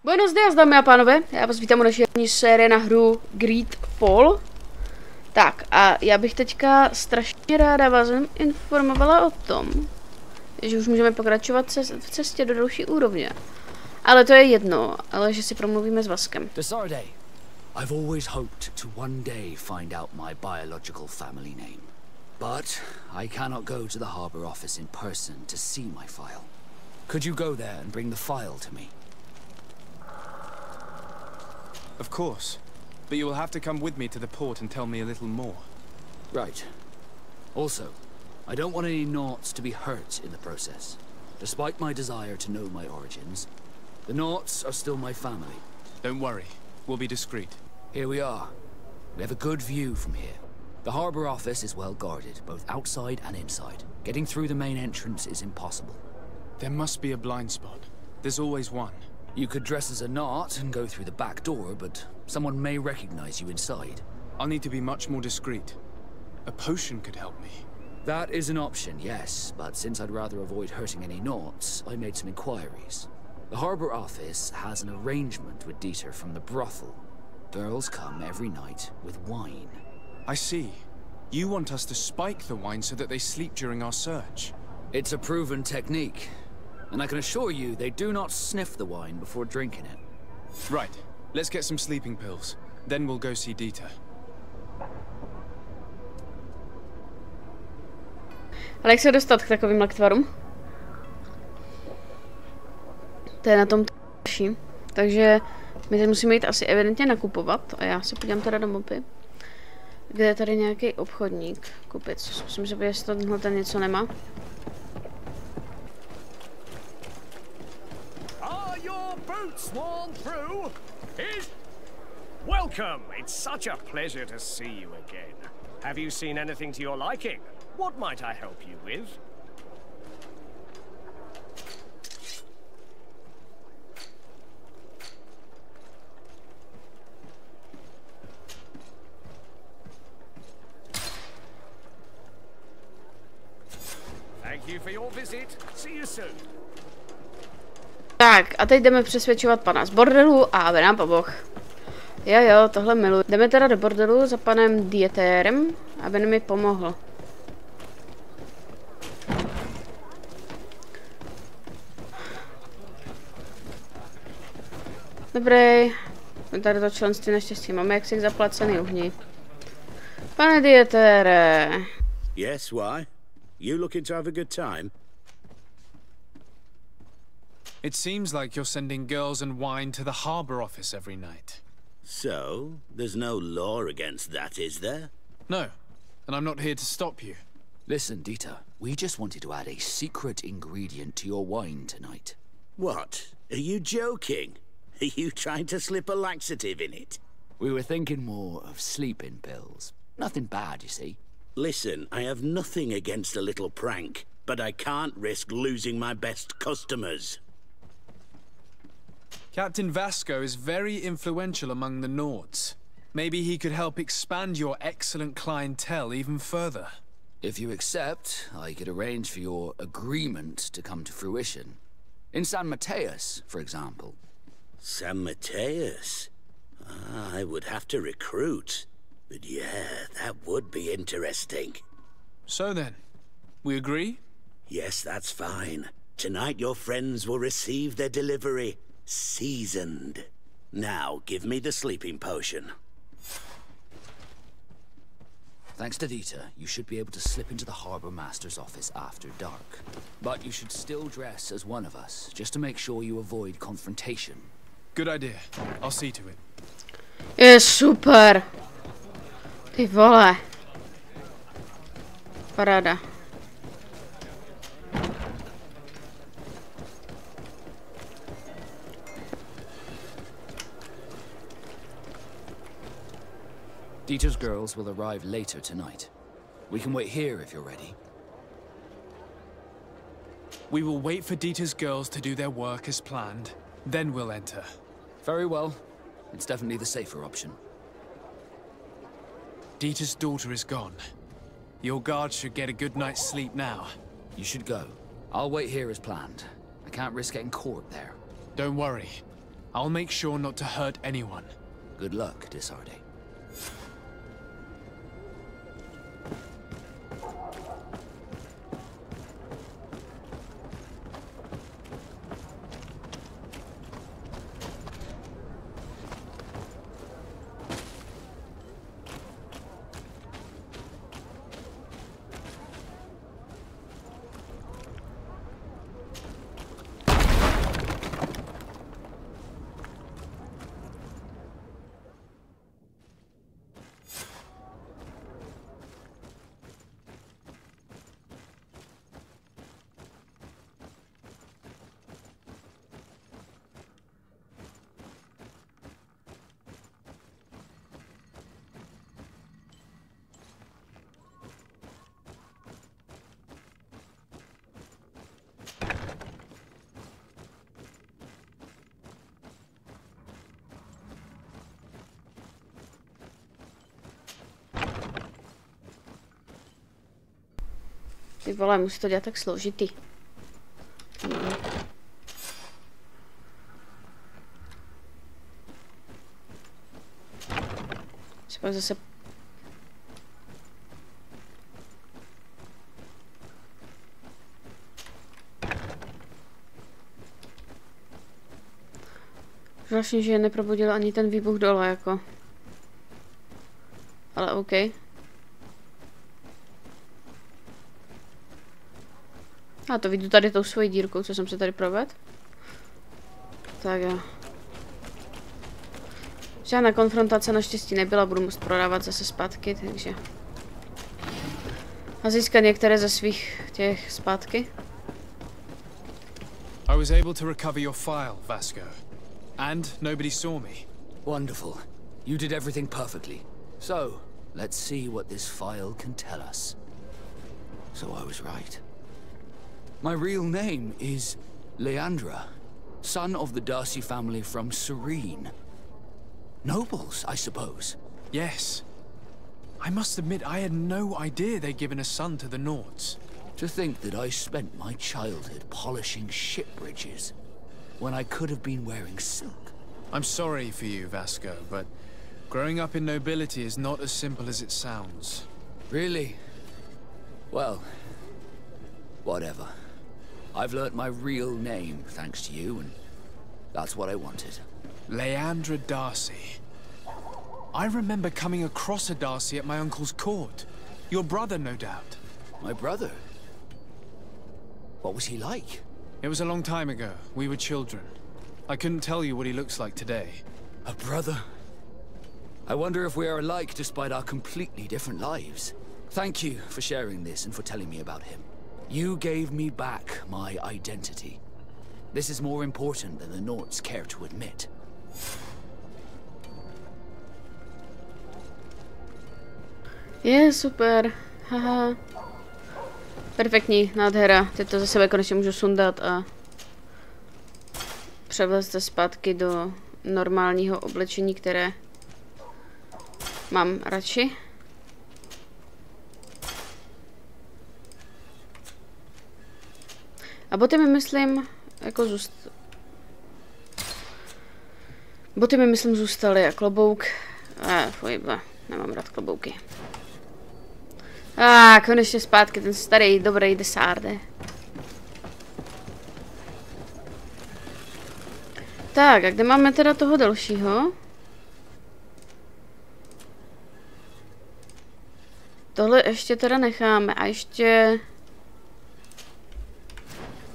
Buenos días, dámy a pánové, já vás vítám u naší série na hru GreedFall. Tak a já bych teďka strašně ráda vás informovala o tom, že už můžeme pokračovat v cestě do další úrovně. Ale to je jedno, ale že si promluvíme s Vaskem. I've always hoped to one day find out my biological family name. But I cannot go to the harbor office in person to see my file. Could you go there and bring the file to me? Of course. But you will have to come with me to the port and tell me a little more. Right. Also, I don't want any Naughts to be hurt in the process. Despite my desire to know my origins, the Naughts are still my family. Don't worry. We'll be discreet. Here we are. We have a good view from here. The harbor office is well guarded, both outside and inside. Getting through the main entrance is impossible. There must be a blind spot. There's always one. You could dress as a Naut and go through the back door, but someone may recognize you inside. I'll need to be much more discreet. A potion could help me. That is an option, yes, but since I'd rather avoid hurting any Naughts, I made some inquiries. The harbor office has an arrangement with Dieter from the brothel. Girls come every night with wine. I see. You want us to spike the wine so that they sleep during our search. It's a proven technique, and I can assure you they do not sniff the wine before drinking it. Right. Let's get some sleeping pills. Then we'll go see Dieter. Ale jak se dostat k takovým lektvarům? To je na tom další. Takže my teď musíme jít asi evidentně nakupovat. A já se podívám teda do mapy. Kde je tady nějaký obchodník? Kupit. Musím se podívat, jestli tenhle ten něco nemá. Are your boots worn through? Welcome. It's such a pleasure to see you again. Have you seen anything to your liking? What might I help you with? Thank you for your visit. See you soon. Tak, a teď jdeme přesvědčovat pana z bordelu a aby nám pomohl. Jo, tohle miluji. Jdeme teda do bordelu za panem Dieterem, aby mi pomohl. Dobrý. Tady to členství naštěstí máme jaksi zaplacený uhni. Pane Dietere. Yes, why? You looking to have a good time? It seems like you're sending girls and wine to the harbor office every night. So, there's no law against that, is there? No, and I'm not here to stop you. Listen, Dieter, we just wanted to add a secret ingredient to your wine tonight. What? Are you joking? Are you trying to slip a laxative in it? We were thinking more of sleeping pills. Nothing bad, you see. Listen, I have nothing against a little prank, but I can't risk losing my best customers. Captain Vasco is very influential among the Naughts. Maybe he could help expand your excellent clientele even further. If you accept, I could arrange for your agreement to come to fruition. In San Mateus, for example. San Mateus? I would have to recruit. But yeah, that would be interesting. So then, we agree? Yes, that's fine. Tonight your friends will receive their delivery. Seasoned. Now, give me the sleeping potion. Thanks to Dieter, you should be able to slip into the Harbour Master's office after dark. But you should still dress as one of us, just to make sure you avoid confrontation. Good idea. I'll see to it. Je super. Ty vole. Paráda. Dieter's girls will arrive later tonight. We can wait here if you're ready. We will wait for Dieter's girls to do their work as planned. Then we'll enter. Very well. It's definitely the safer option. Dieter's daughter is gone. Your guards should get a good night's sleep now. You should go. I'll wait here as planned. I can't risk getting caught there. Don't worry. I'll make sure not to hurt anyone. Good luck, Disarde. Ty vole, musí to dělat tak složitý. Pak zase... Zvláštně, že neprobudil ani ten výbuch dole, jako. Ale OK. A to vidu tady tou svojí dírkou, co jsem se tady provedl. Tak jo. Žádná konfrontace naštěstí nebyla, budu muset prodávat zase zpátky, takže... A získat některé ze svých těch zpátky. I was able to recover your file, Vasco. And nobody saw me. Wonderful. You did everything perfectly. So, let's see what this file can tell us. So I was right. My real name is Leandra, son of the Darcy family from Serene. Nobles, I suppose. Yes. I must admit, I had no idea they'd given a son to the Nords. To think that I spent my childhood polishing ship bridges, when I could have been wearing silk. I'm sorry for you, Vasco, but growing up in nobility is not as simple as it sounds. Really? Well, whatever. I've learnt my real name, thanks to you, and that's what I wanted. Leandra Darcy. I remember coming across a Darcy at my uncle's court. Your brother, no doubt. My brother? What was he like? It was a long time ago. We were children. I couldn't tell you what he looks like today. A brother? I wonder if we are alike despite our completely different lives. Thank you for sharing this and for telling me about him. You gave me back my identity. This is more important than the Nords care to admit. Je, super. Haha. Perfektní, nádhera. Teď to za sebe konečně můžu sundat a převést se zpátky do normálního oblečení, které mám radši. A boty mi myslím, jako boty mi myslím zůstaly a klobouk. Fojba, nemám rád klobouky. Konečně zpátky ten starý, dobrý Disarde. Tak, a kde máme teda toho dalšího? Tohle ještě teda necháme a ještě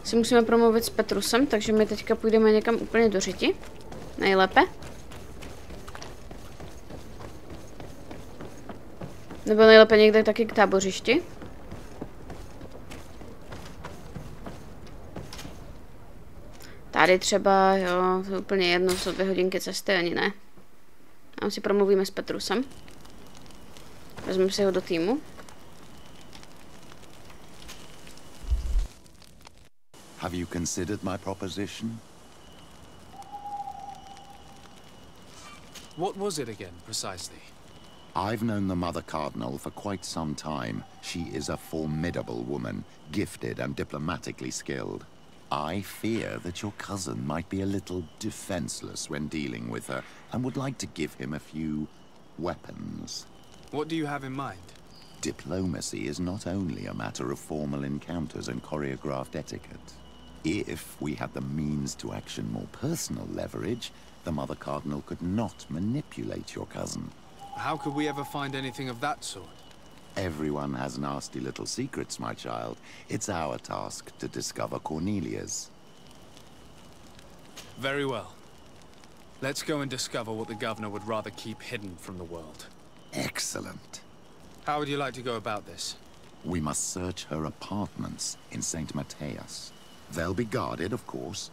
si musíme promluvit s Petrusem, takže my teďka půjdeme někam úplně do řiti. Nejlépe. Nebo nejlépe někde taky k tábořišti. Tady třeba, jo, to je úplně jedno, jsou 2 hodinky cesty, ani ne. A si promluvíme s Petrusem. Vezmeme si ho do týmu. Have you considered my proposition? What was it again, precisely? I've known the Mother Cardinal for quite some time. She is a formidable woman, gifted and diplomatically skilled. I fear that your cousin might be a little defenseless when dealing with her, and would like to give him a few weapons. What do you have in mind? Diplomacy is not only a matter of formal encounters and choreographed etiquette. If we had the means to action more personal leverage, the Mother Cardinal could not manipulate your cousin. How could we ever find anything of that sort? Everyone has nasty little secrets, my child. It's our task to discover Cornelia's. Very well. Let's go and discover what the governor would rather keep hidden from the world. Excellent. How would you like to go about this? We must search her apartments in St. Matthias. They'll be guarded, of course.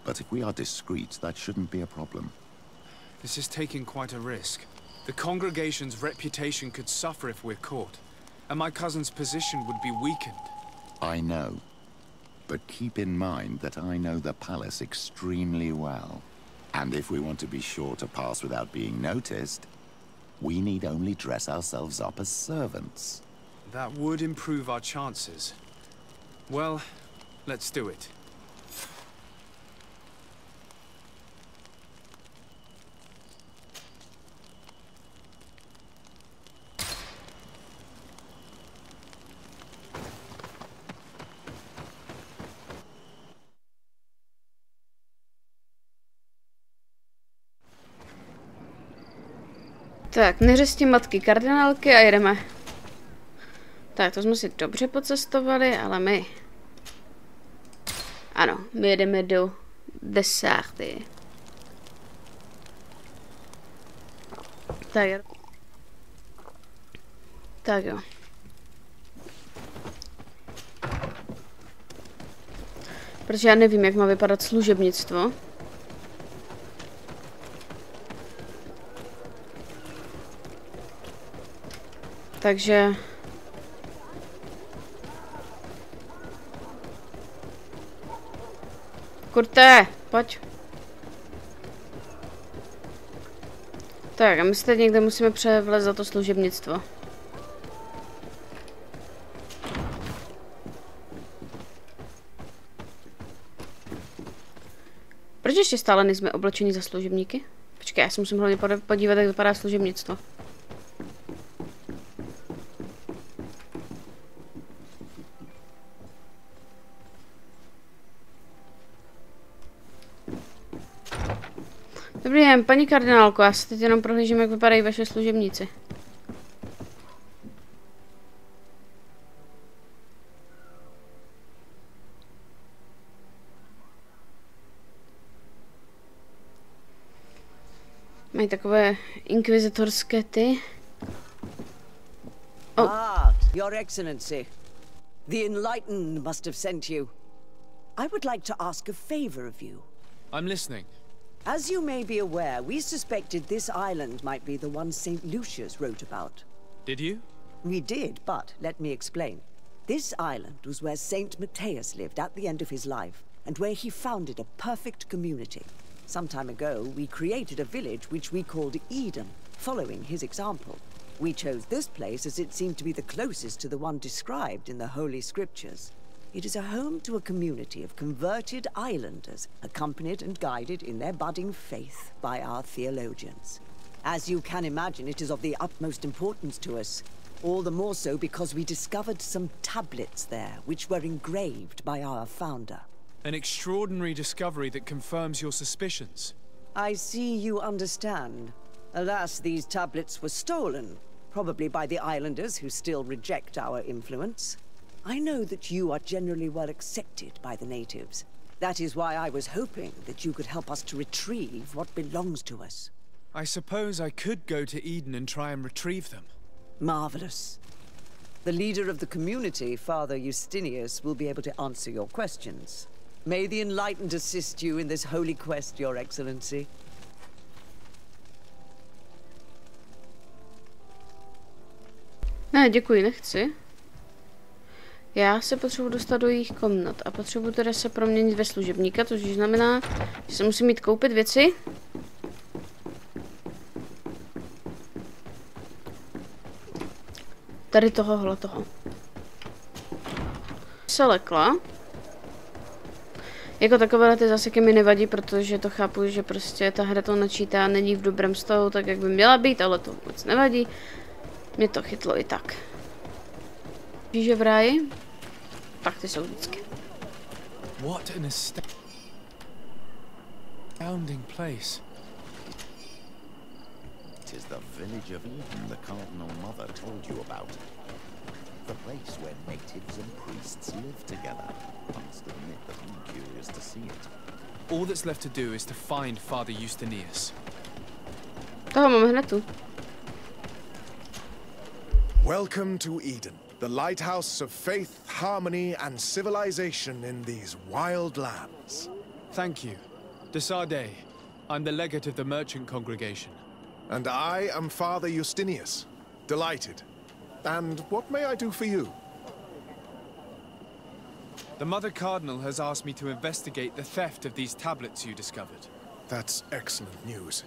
But if we are discreet, that shouldn't be a problem. This is taking quite a risk. The congregation's reputation could suffer if we're caught, and my cousin's position would be weakened. I know. But keep in mind that I know the palace extremely well. And if we want to be sure to pass without being noticed, we need only dress ourselves up as servants. That would improve our chances. Well, let's do it. Tak, neřesti matky kardinálky a jedeme. Tak, to jsme si dobře pocestovali, ale my... Ano, my jedeme do Desarty. Tak jo. Tak jo. Protože já nevím, jak má vypadat služebnictvo. Takže... Kurte, pojď. Tak a my se teď někde musíme převlézt za to služebnictvo. Proč ještě stále nejsme oblečeni za služebníky? Počkej, já se musím hlavně podívat, jak vypadá služebnictvo. Dobrý den, paní kardinálko, já se teď jenom prohlížím, jak vypadají vaše služebníci. Mají takové inkvizitorské ty. Oh. Ah, Your Excellency. The Enlightened must have sent you. I would like to ask a favor of you. I'm listening. As you may be aware, we suspected this island might be the one St. Lucius wrote about. Did you? We did, but let me explain. This island was where St. Matthias lived at the end of his life, and where he founded a perfect community. Some time ago, we created a village which we called Eden, following his example. We chose this place as it seemed to be the closest to the one described in the Holy Scriptures. It is a home to a community of converted islanders, accompanied and guided in their budding faith by our theologians. As you can imagine, it is of the utmost importance to us, all the more so because we discovered some tablets there, which were engraved by our founder. An extraordinary discovery that confirms your suspicions. I see you understand. Alas, these tablets were stolen, probably by the islanders who still reject our influence. I know that you are generally well accepted by the natives. That is why I was hoping that you could help us to retrieve what belongs to us. I suppose I could go to Eden and try and retrieve them. Marvelous. The leader of the community, Father Justinius, will be able to answer your questions. May the Enlightened assist you in this holy quest, Your Excellency. Ne, děkuji, nechci. Já se potřebuji dostat do jejich komnat a potřebuji teda se proměnit ve služebníka, což znamená, že se musím jít koupit věci. Tady tohohle toho. Se lekla. Jako takové ty záseky mi nevadí, protože to chápu, že prostě ta hra to načítá, není v dobrém stavu, tak jak by měla být, ale to vůbec nevadí. Mě to chytlo i tak. Žíže v ráji? Tak ty jsou vždycky. What an astounding place. It is the village of Eden the Cardinal Mother told you about. The place where natives and priests live together. I must admit that I'm curious to see it. All that's left to do is to find Father Justinius. Toho mám hned tu. Welcome to Eden, the lighthouse of faith, harmony, and civilization in these wild lands. Thank you. Desarde, I'm the legate of the merchant congregation. And I am Father Justinius. Delighted. And what may I do for you? The Mother Cardinal has asked me to investigate the theft of these tablets you discovered. That's excellent news.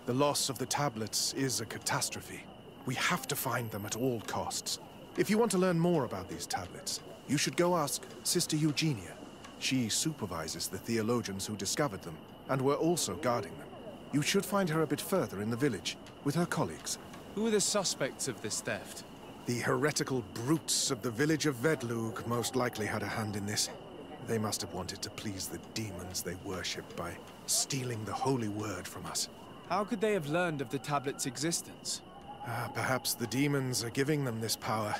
The loss of the tablets is a catastrophe. We have to find them at all costs. If you want to learn more about these tablets, you should go ask Sister Eugenia. She supervises the theologians who discovered them, and were also guarding them. You should find her a bit further in the village, with her colleagues. Who are the suspects of this theft? The heretical brutes of the village of Vedlug most likely had a hand in this. They must have wanted to please the demons they worship by stealing the holy word from us. How could they have learned of the tablet's existence? Perhaps the demons are giving them this power.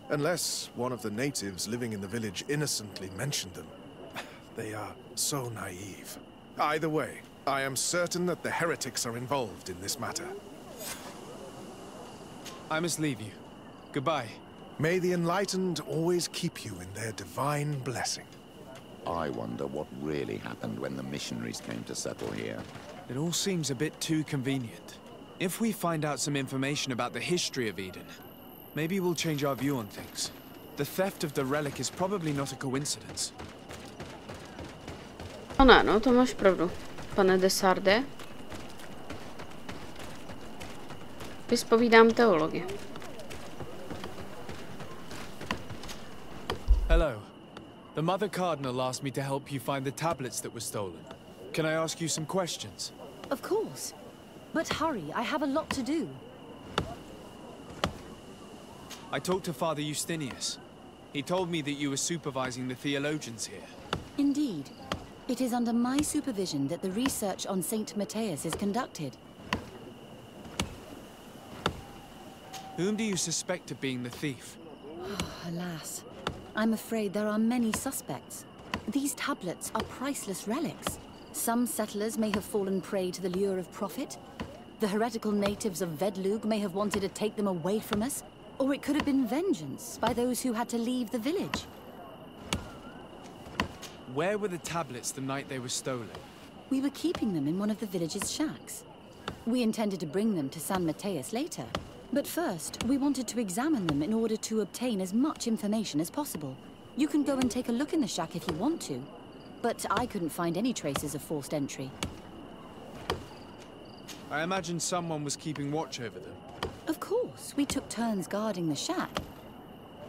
Unless one of the natives living in the village innocently mentioned them. They are so naive. Either way, I am certain that the heretics are involved in this matter. I must leave you. Goodbye. May the enlightened always keep you in their divine blessing. I wonder what really happened when the missionaries came to settle here. It all seems a bit too convenient. If we find out some information about the history of Eden, maybe we'll change our view on things. The theft of the relic is probably not a coincidence. No, to máš pravdu, pane Desarde. Vyspovídám teologii. Hello. The Mother Cardinal asked me to help you find the tablets that were stolen. Can I ask you some questions? Of course. But hurry, I have a lot to do. I talked to Father Justinius. He told me that you were supervising the theologians here. Indeed. It is under my supervision that the research on Saint Matthias is conducted. Whom do you suspect of being the thief? Alas. I'm afraid there are many suspects. These tablets are priceless relics. Some settlers may have fallen prey to the lure of profit. The heretical natives of Vedlug may have wanted to take them away from us. Or it could have been vengeance by those who had to leave the village. Where were the tablets the night they were stolen? We were keeping them in one of the village's shacks. We intended to bring them to San Matthias later. But first, we wanted to examine them in order to obtain as much information as possible. You can go and take a look in the shack if you want to. But I couldn't find any traces of forced entry. I imagine someone was keeping watch over them. Of course, we took turns guarding the shack.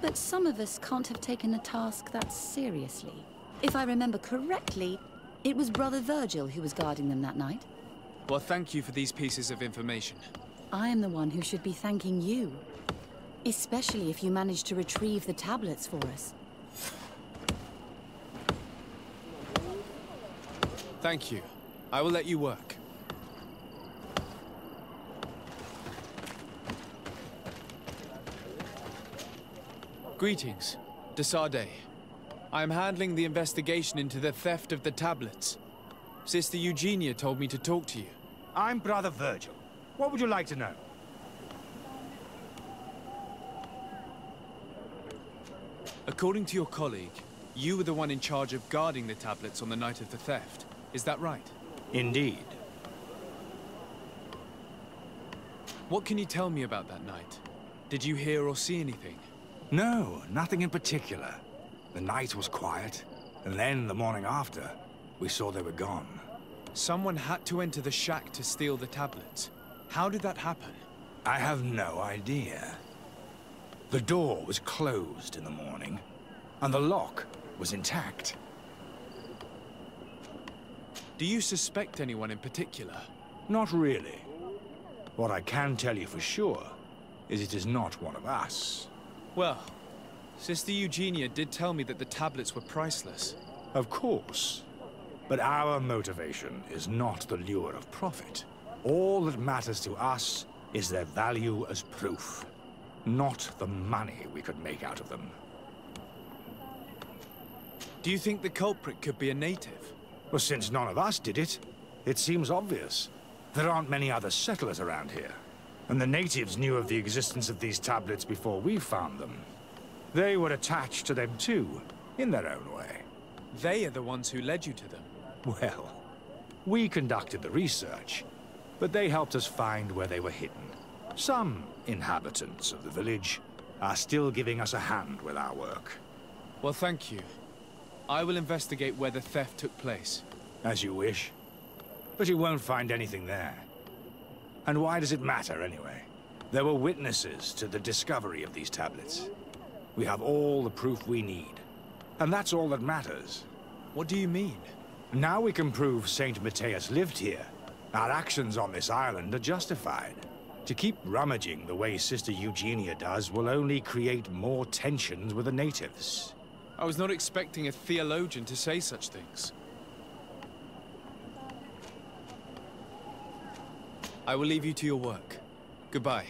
But some of us can't have taken the task that seriously. If I remember correctly, it was Brother Virgil who was guarding them that night. Well, thank you for these pieces of information. I am the one who should be thanking you. Especially if you managed to retrieve the tablets for us. Thank you. I will let you work. Greetings, Desarde. I am handling the investigation into the theft of the tablets. Sister Eugenia told me to talk to you. I'm Brother Virgil. What would you like to know? According to your colleague, you were the one in charge of guarding the tablets on the night of the theft. Is that right? Indeed. What can you tell me about that night? Did you hear or see anything? No, nothing in particular. The night was quiet, and then the morning after, we saw they were gone. Someone had to enter the shack to steal the tablets. How did that happen? I have no idea. The door was closed in the morning, and the lock was intact. Do you suspect anyone in particular? Not really. What I can tell you for sure is it is not one of us. Well, Sister Eugenia did tell me that the tablets were priceless. Of course. But our motivation is not the lure of profit. All that matters to us is their value as proof, not the money we could make out of them. Do you think the culprit could be a native? Well, since none of us did it, it seems obvious. There aren't many other settlers around here, and the natives knew of the existence of these tablets before we found them. They were attached to them too, in their own way. They are the ones who led you to them. Well, we conducted the research, but they helped us find where they were hidden. Some inhabitants of the village are still giving us a hand with our work. Well, thank you. I will investigate where the theft took place. As you wish. But you won't find anything there. And why does it matter, anyway? There were witnesses to the discovery of these tablets. We have all the proof we need. And that's all that matters. What do you mean? Now we can prove Saint Matthias lived here. Our actions on this island are justified. To keep rummaging the way Sister Eugenia does will only create more tensions with the natives. I was not expecting a theologian to say such things. I will leave you to your work. Goodbye.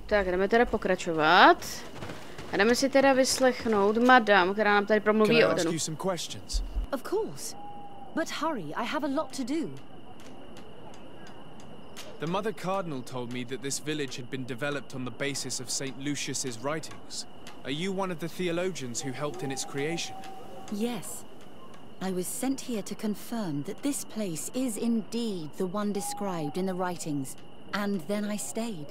Tak, jdeme teda pokračovat. A jdeme si teda vyslechnout madam, která nám tady promluví o Odenu. Of course. But hurry, I have a lot to do. The Mother Cardinal told me that this village had been developed on the basis of St. Lucius's writings. Are you one of the theologians who helped in its creation? Yes. I was sent here to confirm that this place is indeed the one described in the writings, and then I stayed.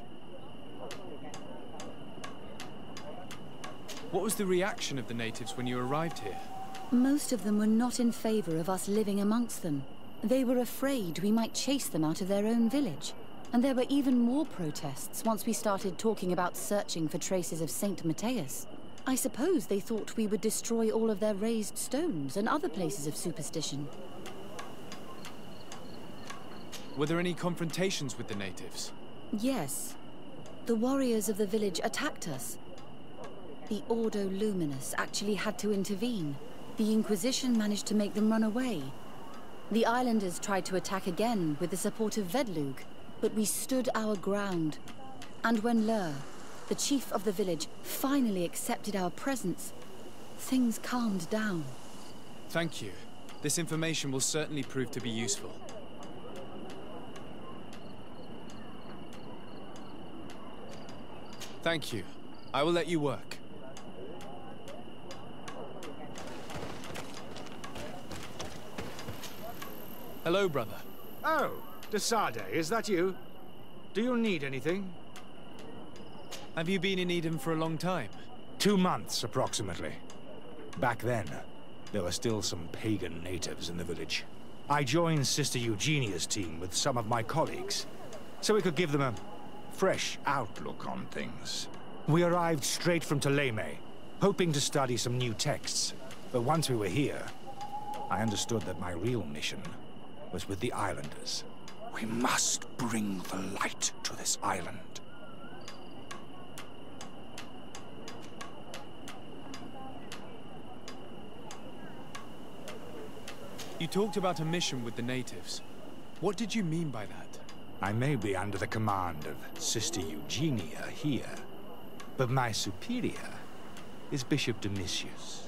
What was the reaction of the natives when you arrived here? Most of them were not in favor of us living amongst them. They were afraid we might chase them out of their own village. And there were even more protests once we started talking about searching for traces of Saint Matthias. I suppose they thought we would destroy all of their raised stones and other places of superstition. Were there any confrontations with the natives? Yes. The warriors of the village attacked us. The Ordo Luminous actually had to intervene. The Inquisition managed to make them run away. The islanders tried to attack again with the support of Vedlug, but we stood our ground. And when Lur, the chief of the village, finally accepted our presence, things calmed down. Thank you. This information will certainly prove to be useful. Thank you. I will let you work. Hello, brother. Oh, Desade, is that you? Do you need anything? Have you been in Eden for a long time? 2 months, approximately. Back then, there were still some pagan natives in the village. I joined Sister Eugenia's team with some of my colleagues, so we could give them a fresh outlook on things. We arrived straight from Ptolemy, hoping to study some new texts. But once we were here, I understood that my real mission was with the islanders. We must bring the light to this island. You talked about a mission with the natives. What did you mean by that? I may be under the command of Sister Eugenia here, but my superior is Bishop Domitius.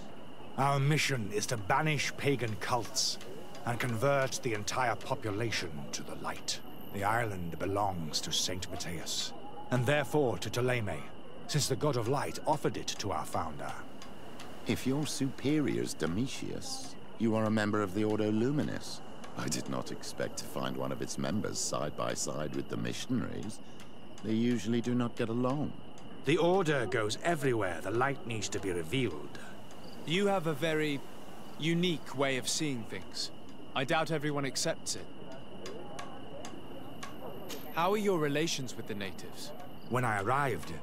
Our mission is to banish pagan cults and convert the entire population to the light. The island belongs to Saint Matthias, and therefore to Ptolemy, since the god of light offered it to our founder. If your superior's Domitius, you are a member of the Ordo Luminous. I did not expect to find one of its members side by side with the missionaries. They usually do not get along. The Order goes everywhere the light needs to be revealed. You have a very unique way of seeing things. I doubt everyone accepts it. How are your relations with the natives? When I arrived,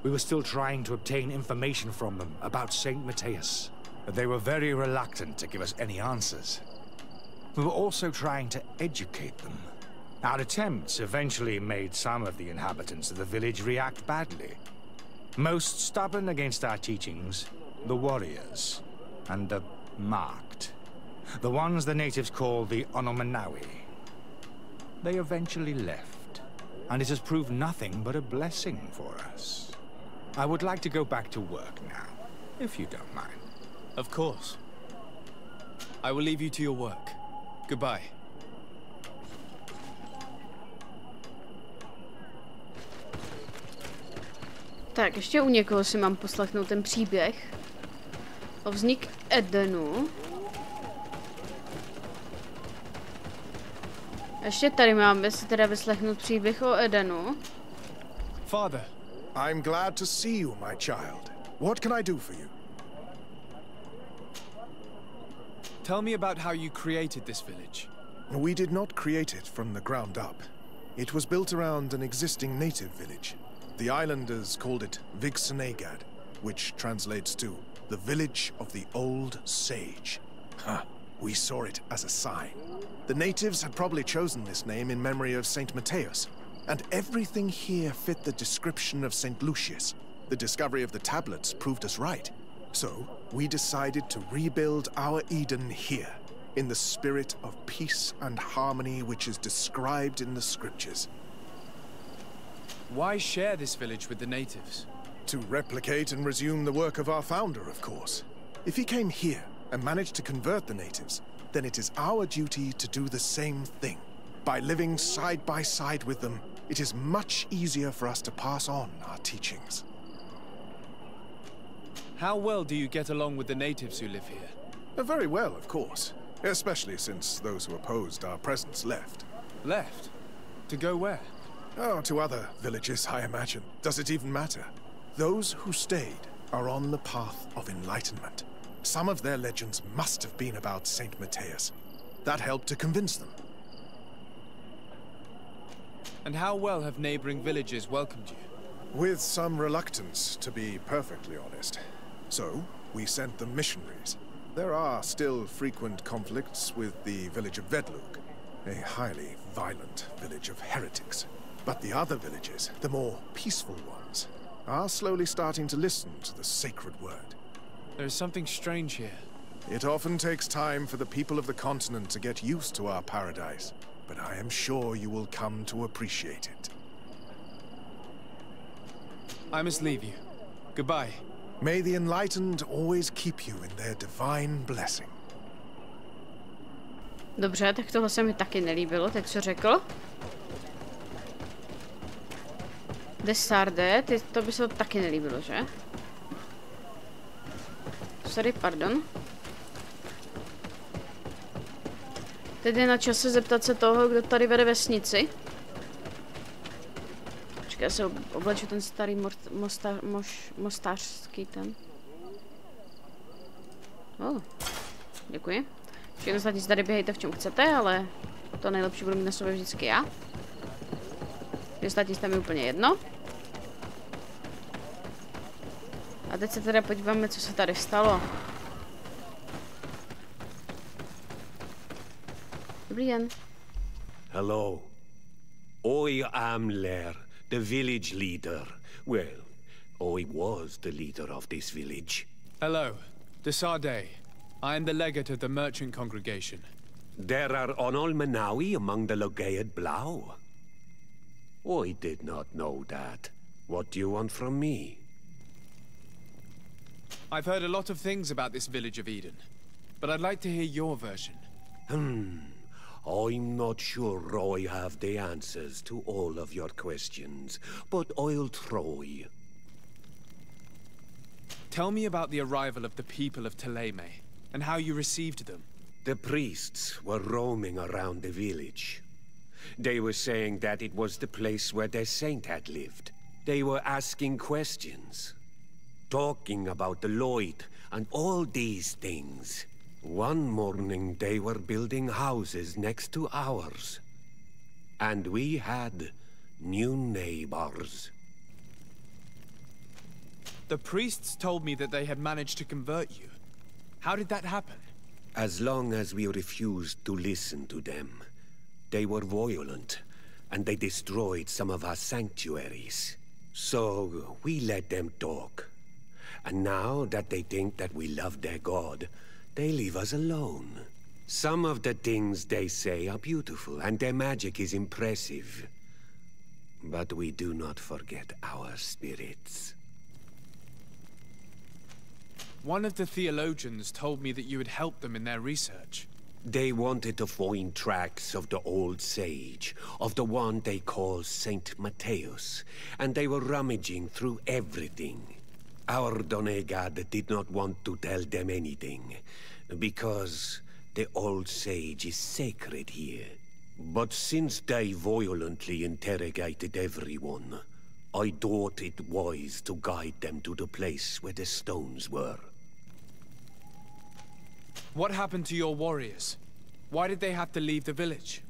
we were still trying to obtain information from them about Saint Matthias. but they were very reluctant to give us any answers. We were also trying to educate them. Our attempts eventually made some of the inhabitants of the village react badly. Most stubborn against our teachings, the warriors, and the marked. The ones the natives call the Onomanawi. They eventually left, and it has proved nothing but a blessing for us. I would like to go back to work now, if you don't mind. Of course. I will leave you to your work. Goodbye. Tak, ještě u někoho si mám poslechnout ten příběh o vznik Edenu. Ještě tady máme si teda vyslechnout příběh o Edenu. Father, I'm glad to see you, my child. What can I do for you? Tell me about how you created this village. We did not create it from the ground up. It was built around an existing native village. The islanders called it Vixenagad, which translates to the village of the old sage. We saw it as a sign. The natives had probably chosen this name in memory of Saint Matthias, and everything here fit the description of Saint Lucius. The discovery of the tablets proved us right. So, we decided to rebuild our Eden here, in the spirit of peace and harmony which is described in the scriptures. Why share this village with the natives? To replicate and resume the work of our founder, of course. If he came here and managed to convert the natives, then it is our duty to do the same thing. By living side by side with them, it is much easier for us to pass on our teachings. How well do you get along with the natives who live here? Very well, of course. Especially since those who opposed our presence left. Left? To go where? Oh, to other villages, I imagine. Does it even matter? Those who stayed are on the path of enlightenment. Some of their legends must have been about Saint Matthias. That helped to convince them. And how well have neighboring villages welcomed you? With some reluctance, to be perfectly honest. So, we sent them missionaries. There are still frequent conflicts with the village of Vedlug, a highly violent village of heretics. But the other villages, the more peaceful ones, are slowly starting to listen to the sacred word. There is something strange here. It often takes time for the people of the continent to get used to our paradise, but I am sure you will come to appreciate it. I must leave you. Goodbye. May the enlightened always keep you in their divine blessing. Dobře, tak tohle se mi taky nelíbilo, teď co řekl. Desarde, to by se to taky nelíbilo, že? Sorry, pardon. Teď je na čase zeptat se toho, kdo tady vede vesnici. Počkej, já se obleču ten starý mostářský ten. Děkuji. Všechno ostatní tady běhejte v čem chcete, ale to nejlepší budu mít na sobě vždycky já. Vy ostatní jste mi úplně jedno. A teď se teda podíváme, co se tady stalo. Dobrý den. Hello. I am Lair, the village leader. Well, I was the leader of this village. Hello. Desarde. I am the legate of the merchant congregation. There are Onolmenawi among the Logead Blau. I did not know that. What do you want from me? I've heard a lot of things about this village of Eden, but I'd like to hear your version. I'm not sure I have the answers to all of your questions, but I'll try. Tell me about the arrival of the people of Teleme, and how you received them. The priests were roaming around the village. They were saying that it was the place where their saint had lived. They were asking questions, talking about the Lloyd and all these things. One morning they were building houses next to ours. And we had new neighbors. The priests told me that they had managed to convert you. How did that happen? As long as we refused to listen to them, they were violent, and they destroyed some of our sanctuaries. So we let them talk. And now that they think that we love their god, they leave us alone. Some of the things they say are beautiful, and their magic is impressive. But we do not forget our spirits. One of the theologians told me that you had helped them in their research. They wanted to find tracks of the old sage, of the one they call Saint Matthäus, and they were rummaging through everything. Our Donegad did not want to tell them anything, because the old sage is sacred here. But since they violently interrogated everyone, I thought it wise to guide them to the place where the stones were. What happened to your warriors? Why did they have to leave the village?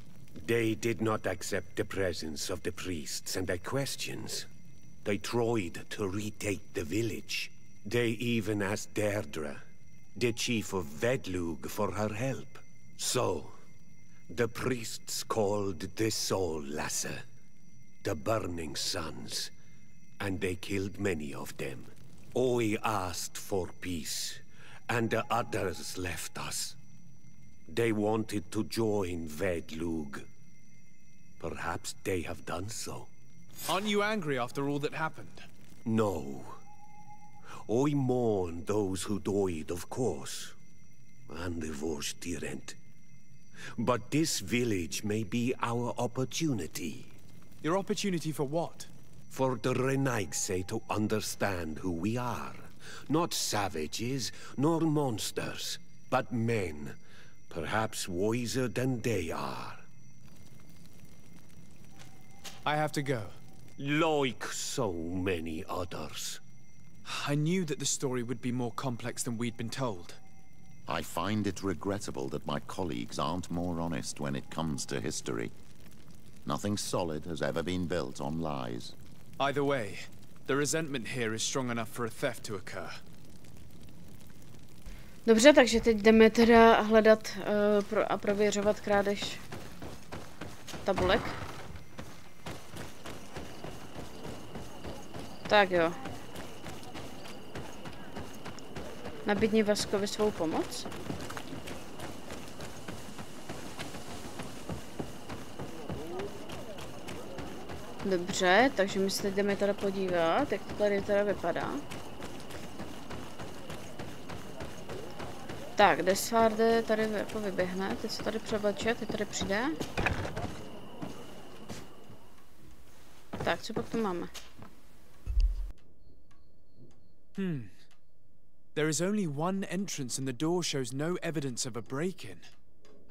They did not accept the presence of the priests and their questions. They tried to retake the village. They even asked Deirdre, the chief of Vedlug, for her help. So, the priests called the Soul Lasser, the Burning Suns, and they killed many of them. I asked for peace, and the others left us. They wanted to join Vedlug. Perhaps they have done so. Aren't you angry after all that happened? No. I mourn those who died, of course, and the Vorstyrent. But this village may be our opportunity. Your opportunity for what? For the Renaigse to understand who we are. Not savages, nor monsters, but men, perhaps wiser than they are. I have to go. Like so many others. I knew that the story would be more complex than we'd been told. I find it regrettable that my colleagues aren't more honest when it comes to history. Nothing solid has ever been built on lies. Either way, the resentment here is strong enough for a theft to occur. Dobře, takže teď jdeme teda hledat a prověřovat krádež tabulek. Tak jo. Nabídni Vaskovi svou pomoc. Dobře, takže my se teď jdeme teda podívat, jak to tady teda vypadá. Tak, Desvarde tady jako vyběhne, teď se tady převleče, teď tady přijde. Tak, co pak tu máme? There is only one entrance and the door shows no evidence of a break-in.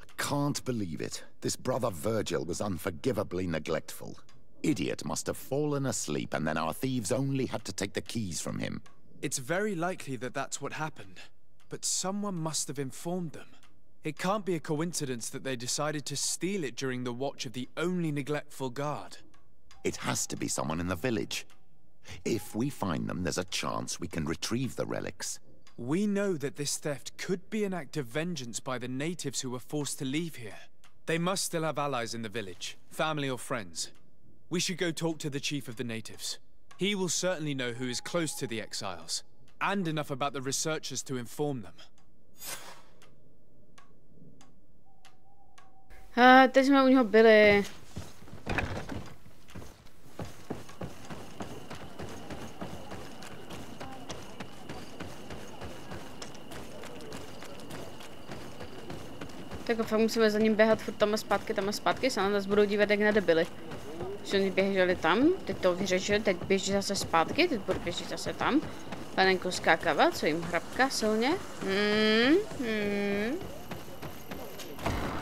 I can't believe it. This brother Virgil was unforgivably neglectful. Idiot must have fallen asleep and then our thieves only had to take the keys from him. It's very likely that that's what happened, but someone must have informed them. It can't be a coincidence that they decided to steal it during the watch of the only neglectful guard. It has to be someone in the village. If we find them, there's a chance we can retrieve the relics. We know that this theft could be an act of vengeance by the natives who were forced to leave here. They must still have allies in the village, family or friends. We should go talk to the chief of the natives. He will certainly know who is close to the exiles, and enough about the researchers to inform them. Teď jsme u něho byli. Tak fakt musíme za ním běhat furt tam a zpátky, se na nás budou dívat jak na debily. Že oni běželi tam, teď to vyřešili, teď běží zase zpátky, teď budu běžet zase tam. Panenko skákava, co jim hrabka silně.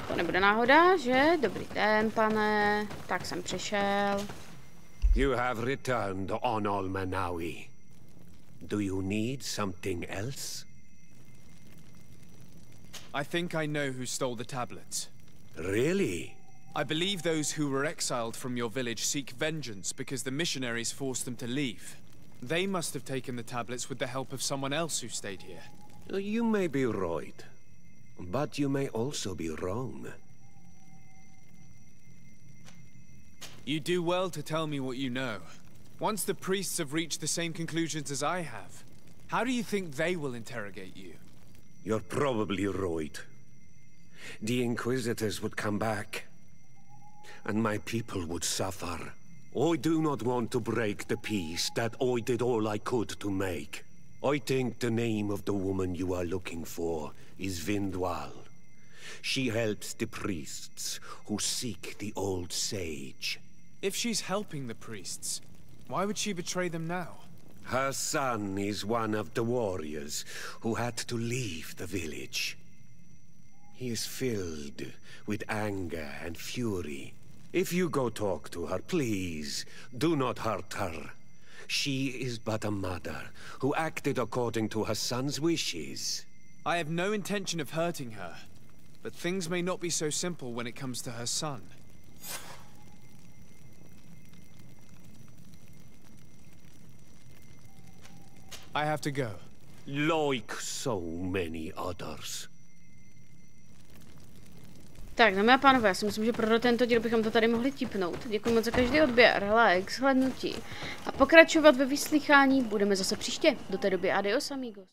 To nebude náhoda, že? Dobrý den, pane. Tak jsem přišel. You have returned on Almanawi. Do you need something else? I think I know who stole the tablets. Really? I believe those who were exiled from your village seek vengeance because the missionaries forced them to leave. They must have taken the tablets with the help of someone else who stayed here. You may be right, but you may also be wrong. You do well to tell me what you know. Once the priests have reached the same conclusions as I have, how do you think they will interrogate you? You're probably right. The Inquisitors would come back, and my people would suffer. I do not want to break the peace that I did all I could to make. I think the name of the woman you are looking for is Vindwal. She helps the priests who seek the old sage. If she's helping the priests, why would she betray them now? Her son is one of the warriors who had to leave the village. He is filled with anger and fury. If you go talk to her, please, do not hurt her. She is but a mother who acted according to her son's wishes. I have no intention of hurting her, but things may not be so simple when it comes to her son. I have to go. Like so many others. Tak, dámy a pánové, já si myslím, že pro tento díl bychom to tady mohli tipnout. Děkuji moc za každý odběr, like, shlédnutí. A pokračovat ve vyslýchání budeme zase příště. Do té doby adios amigos.